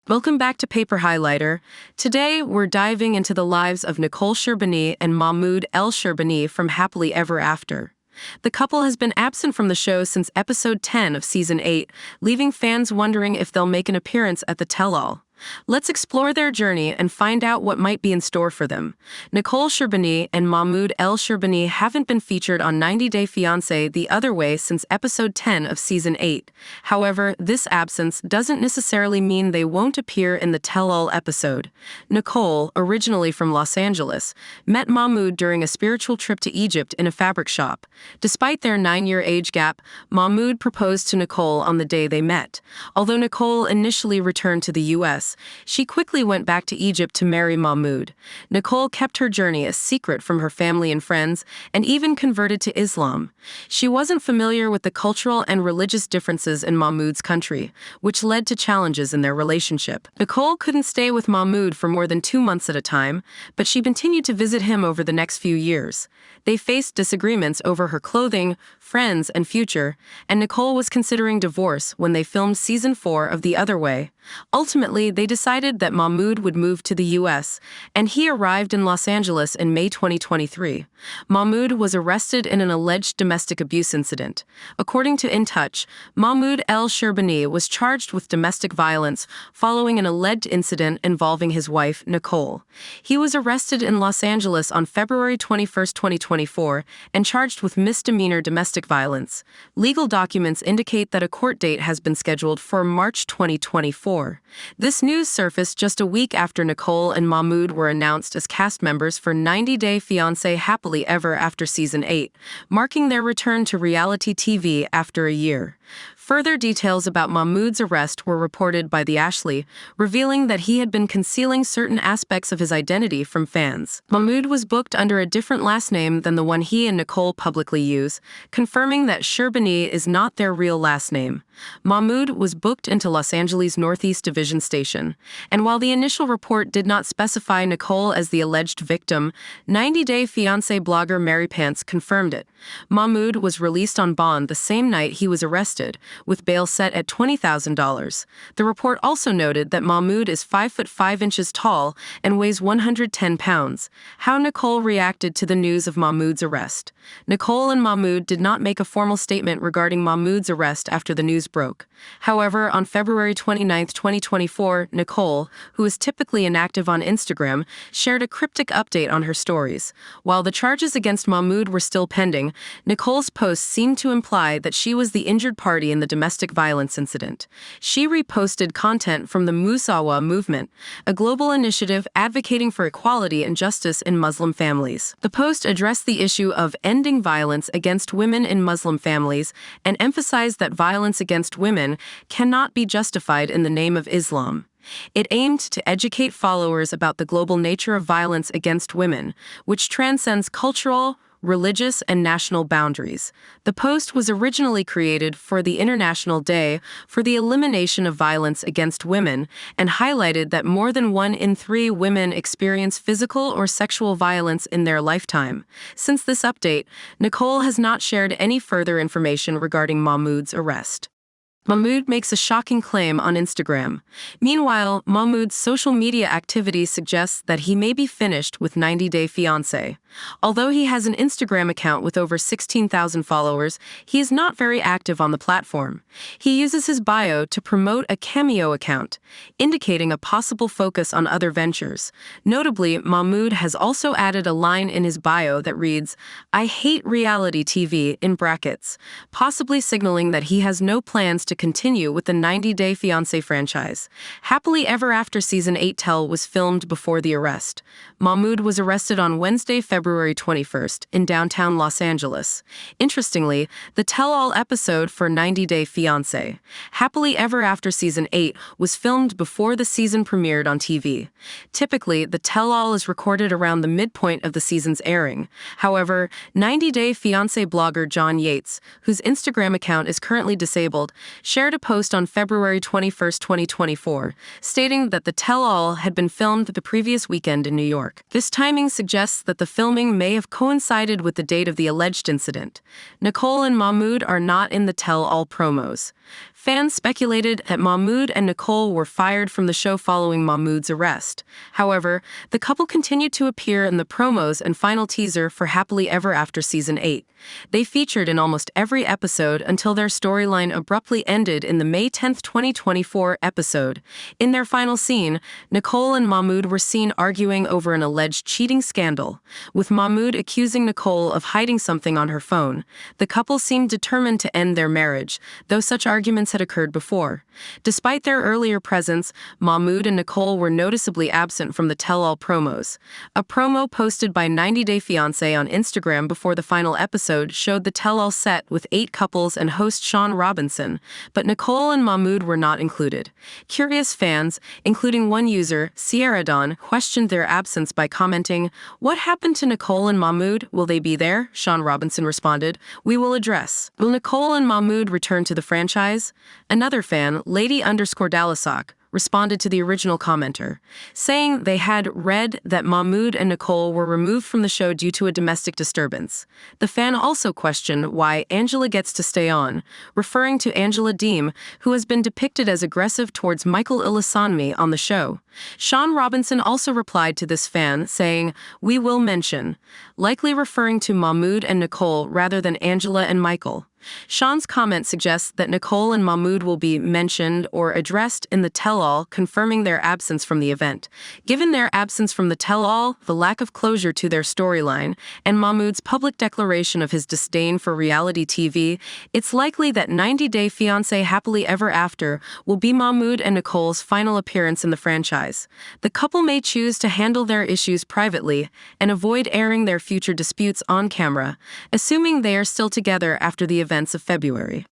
Welcome back to Paper Highlighter. Today, we're diving into the lives of Nicole Sherbini and Mahmoud El Sherbini from Happily Ever After. The couple has been absent from the show since episode 10 of season 8, leaving fans wondering if they'll make an appearance at the tell-all. Let's explore their journey and find out what might be in store for them. Nicole Sherbini and Mahmoud El Sherbini haven't been featured on 90 Day Fiancé the other way since episode 10 of season 8. However, this absence doesn't necessarily mean they won't appear in the tell-all episode. Nicole, originally from Los Angeles, met Mahmoud during a spiritual trip to Egypt in a fabric shop. Despite their 9-year age gap, Mahmoud proposed to Nicole on the day they met. Although Nicole initially returned to the U.S., she quickly went back to Egypt to marry Mahmoud. Nicole kept her journey a secret from her family and friends, and even converted to Islam. She wasn't familiar with the cultural and religious differences in Mahmoud's country, which led to challenges in their relationship. Nicole couldn't stay with Mahmoud for more than 2 months at a time, but she continued to visit him over the next few years. They faced disagreements over her clothing, friends, and future, and Nicole was considering divorce when they filmed season 4 of The Other Way. Ultimately, they decided that Mahmoud would move to the U.S., and he arrived in Los Angeles in May 2023. Mahmoud was arrested in an alleged domestic abuse incident. According to In Touch, Mahmoud El Sherbini was charged with domestic violence following an alleged incident involving his wife, Nicole. He was arrested in Los Angeles on February 21, 2024, and charged with misdemeanor domestic violence. Legal documents indicate that a court date has been scheduled for March 2024. This news surfaced just a week after Nicole and Mahmoud were announced as cast members for 90 Day Fiancé Happily Ever After Season 8, marking their return to reality TV after a year. Further details about Mahmoud's arrest were reported by The Ashley, revealing that he had been concealing certain aspects of his identity from fans. Mahmoud was booked under a different last name than the one he and Nicole publicly use, confirming that Sherbini is not their real last name. Mahmoud was booked into Los Angeles' Northeast Division Station, and while the initial report did not specify Nicole as the alleged victim, 90 Day Fiancé blogger Mary Pants confirmed it. Mahmoud was released on bond the same night he was arrested, with bail set at $20,000. The report also noted that Mahmoud is 5'5" tall and weighs 110 pounds. How Nicole reacted to the news of Mahmoud's arrest. Nicole and Mahmoud did not make a formal statement regarding Mahmoud's arrest after the news broke. However, on February 29, 2024, Nicole, who is typically inactive on Instagram, shared a cryptic update on her stories. While the charges against Mahmoud were still pending, Nicole's posts seemed to imply that she was the injured party in the domestic violence incident. She reposted content from the Musawa movement, a global initiative advocating for equality and justice in Muslim families. The post addressed the issue of ending violence against women in Muslim families and emphasized that violence against women cannot be justified in the name of Islam. It aimed to educate followers about the global nature of violence against women, which transcends cultural, religious, and national boundaries. The post was originally created for the International Day for the Elimination of Violence Against Women and highlighted that more than 1 in 3 women experience physical or sexual violence in their lifetime. Since this update, Nicole has not shared any further information regarding Mahmoud's arrest. Mahmoud makes a shocking claim on Instagram. Meanwhile, Mahmoud's social media activity suggests that he may be finished with 90 Day Fiancé. Although he has an Instagram account with over 16,000 followers, he is not very active on the platform. He uses his bio to promote a Cameo account, indicating a possible focus on other ventures. Notably, Mahmoud has also added a line in his bio that reads, "I hate reality TV," in brackets, possibly signaling that he has no plans to continue with the 90 Day Fiancé franchise. Happily Ever After Season 8 Tell was filmed before the arrest. Mahmoud was arrested on Wednesday, February 21st, in downtown Los Angeles. Interestingly, the tell-all episode for 90 Day Fiancé, Happily Ever After Season 8, was filmed before the season premiered on TV. Typically, the tell-all is recorded around the midpoint of the season's airing. However, 90 Day Fiancé blogger John Yates, whose Instagram account is currently disabled, shared a post on February 21, 2024, stating that the tell-all had been filmed the previous weekend in New York. This timing suggests that the filming may have coincided with the date of the alleged incident. Nicole and Mahmoud are not in the tell-all promos. Fans speculated that Mahmoud and Nicole were fired from the show following Mahmoud's arrest. However, the couple continued to appear in the promos and final teaser for Happily Ever After Season 8. They featured in almost every episode until their storyline abruptly ended in the May 10, 2024 episode. In their final scene, Nicole and Mahmoud were seen arguing over an alleged cheating scandal, with Mahmoud accusing Nicole of hiding something on her phone. The couple seemed determined to end their marriage, though such arguments had occurred before. Despite their earlier presence, Mahmoud and Nicole were noticeably absent from the tell-all promos. A promo posted by 90 Day Fiancé on Instagram before the final episode showed the tell-all set with 8 couples and host Sean Robinson, but Nicole and Mahmoud were not included. Curious fans, including one user, Sierra Dawn, questioned their absence by commenting, "What happened to Nicole and Mahmoud? Will they be there?" Sean Robinson responded, "We will address. Will Nicole and Mahmoud return to the franchise?" Another fan, Lady_Dalasock, responded to the original commenter, saying they had read that Mahmoud and Nicole were removed from the show due to a domestic disturbance. The fan also questioned why Angela gets to stay on, referring to Angela Deem, who has been depicted as aggressive towards Michael Ilasanmi on the show. Sean Robinson also replied to this fan, saying, "We will mention," likely referring to Mahmoud and Nicole rather than Angela and Michael. Sean's comment suggests that Nicole and Mahmoud will be mentioned or addressed in the tell-all, confirming their absence from the event. Given their absence from the tell-all, the lack of closure to their storyline, and Mahmoud's public declaration of his disdain for reality TV, it's likely that 90 Day Fiancé Happily Ever After will be Mahmoud and Nicole's final appearance in the franchise. The couple may choose to handle their issues privately and avoid airing their future disputes on camera, assuming they are still together after the events of February.